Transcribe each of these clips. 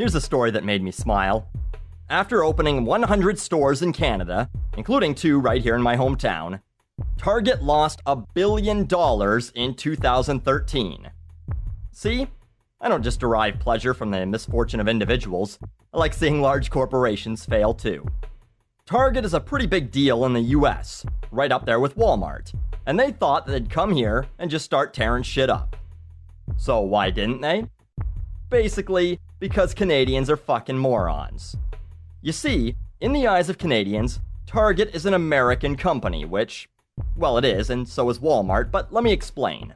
Here's a story that made me smile. After opening 100 stores in Canada, including 2 right here in my hometown, Target lost $1 billion in 2013. See? I don't just derive pleasure from the misfortune of individuals. I like seeing large corporations fail too. Target is a pretty big deal in the US, right up there with Walmart, and they thought that they'd come here and just start tearing shit up. So why didn't they? Basically, because Canadians are fucking morons. You see, in the eyes of Canadians, Target is an American company, which, well, it is, and so is Walmart, but let me explain.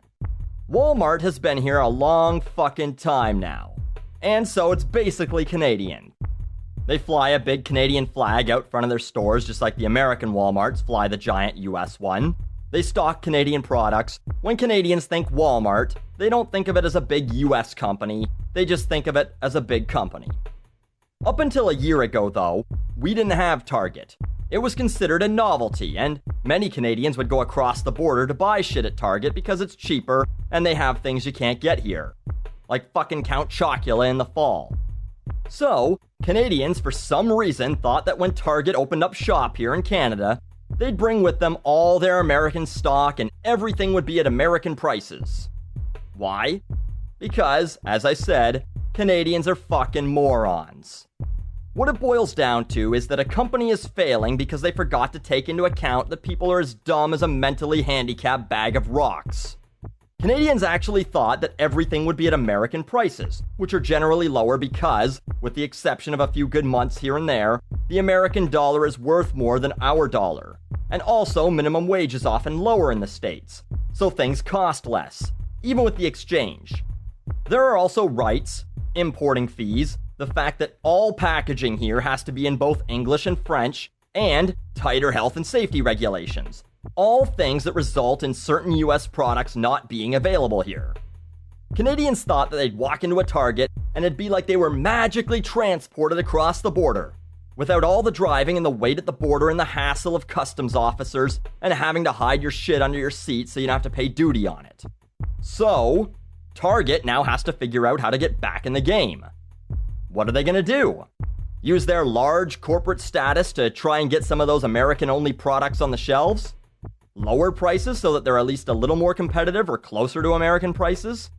Walmart has been here a long fucking time now, and so it's basically Canadian. They fly a big Canadian flag out front of their stores just like the American Walmarts fly the giant US one. They stock Canadian products. When Canadians think Walmart, they don't think of it as a big US company, they just think of it as a big company. Up until a year ago, though, we didn't have Target. It was considered a novelty, and many Canadians would go across the border to buy shit at Target because it's cheaper and they have things you can't get here. Like fucking Count Chocula in the fall. So, Canadians for some reason thought that when Target opened up shop here in Canada, they'd bring with them all their American stock and everything would be at American prices. Why? Because, as I said, Canadians are fucking morons. What it boils down to is that a company is failing because they forgot to take into account that people are as dumb as a mentally handicapped bag of rocks. Canadians actually thought that everything would be at American prices, which are generally lower because, with the exception of a few good months here and there, the American dollar is worth more than our dollar. And also, minimum wage is often lower in the States, so things cost less, even with the exchange. There are also rights, importing fees, the fact that all packaging here has to be in both English and French, and tighter health and safety regulations. All things that result in certain US products not being available here. Canadians thought that they'd walk into a Target and it'd be like they were magically transported across the border, without all the driving and the wait at the border and the hassle of customs officers and having to hide your shit under your seat so you don't have to pay duty on it. So, Target now has to figure out how to get back in the game. What are they gonna do? Use their large corporate status to try and get some of those American-only products on the shelves? Lower prices so that they're at least a little more competitive or closer to American prices?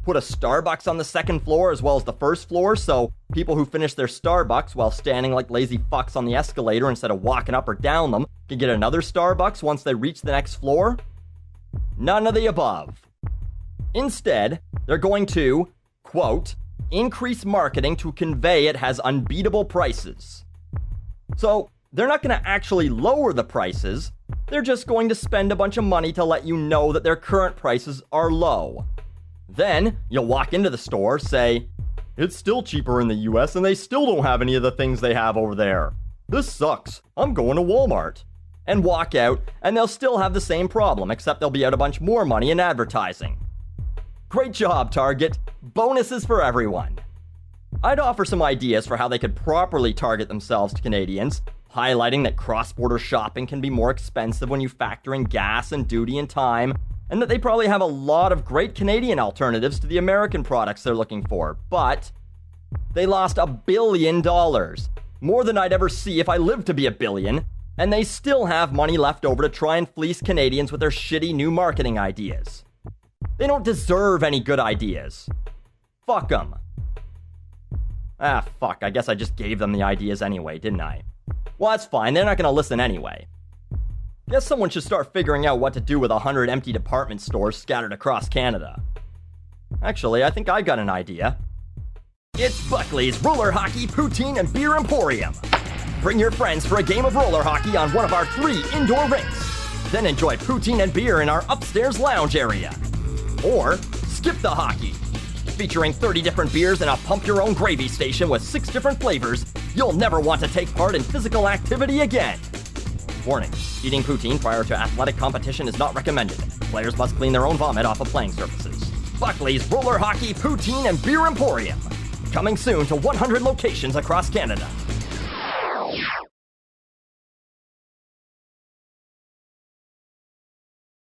Put a Starbucks on the second floor as well as the first floor so people who finish their Starbucks while standing like lazy fucks on the escalator instead of walking up or down them can get another Starbucks once they reach the next floor? None of the above. Instead, they're going to, quote, increase marketing to convey it has unbeatable prices. So, they're not going to actually lower the prices, they're just going to spend a bunch of money to let you know that their current prices are low. Then, you'll walk into the store, say, it's still cheaper in the US and they still don't have any of the things they have over there. This sucks, I'm going to Walmart. And walk out, and they'll still have the same problem, except they'll be out a bunch more money in advertising. Great job, Target. Bonuses for everyone. I'd offer some ideas for how they could properly target themselves to Canadians, highlighting that cross-border shopping can be more expensive when you factor in gas and duty and time, and that they probably have a lot of great Canadian alternatives to the American products they're looking for. But they lost $1 billion, more than I'd ever see if I lived to be a billion, and they still have money left over to try and fleece Canadians with their shitty new marketing ideas. They don't deserve any good ideas. Fuck them. Ah, fuck, I guess I just gave them the ideas anyway, didn't I? Well, that's fine, they're not gonna listen anyway. Guess someone should start figuring out what to do with 100 empty department stores scattered across Canada. Actually, I think I got an idea. It's Buckley's Roller Hockey, Poutine, and Beer Emporium. Bring your friends for a game of roller hockey on one of our 3 indoor rinks. Then enjoy poutine and beer in our upstairs lounge area. Or skip the hockey. Featuring 30 different beers and a pump-your-own gravy station with 6 different flavors, you'll never want to take part in physical activity again. Warning, eating poutine prior to athletic competition is not recommended. Players must clean their own vomit off of playing surfaces. Buckley's Roller Hockey, Poutine, and Beer Emporium. Coming soon to 100 locations across Canada.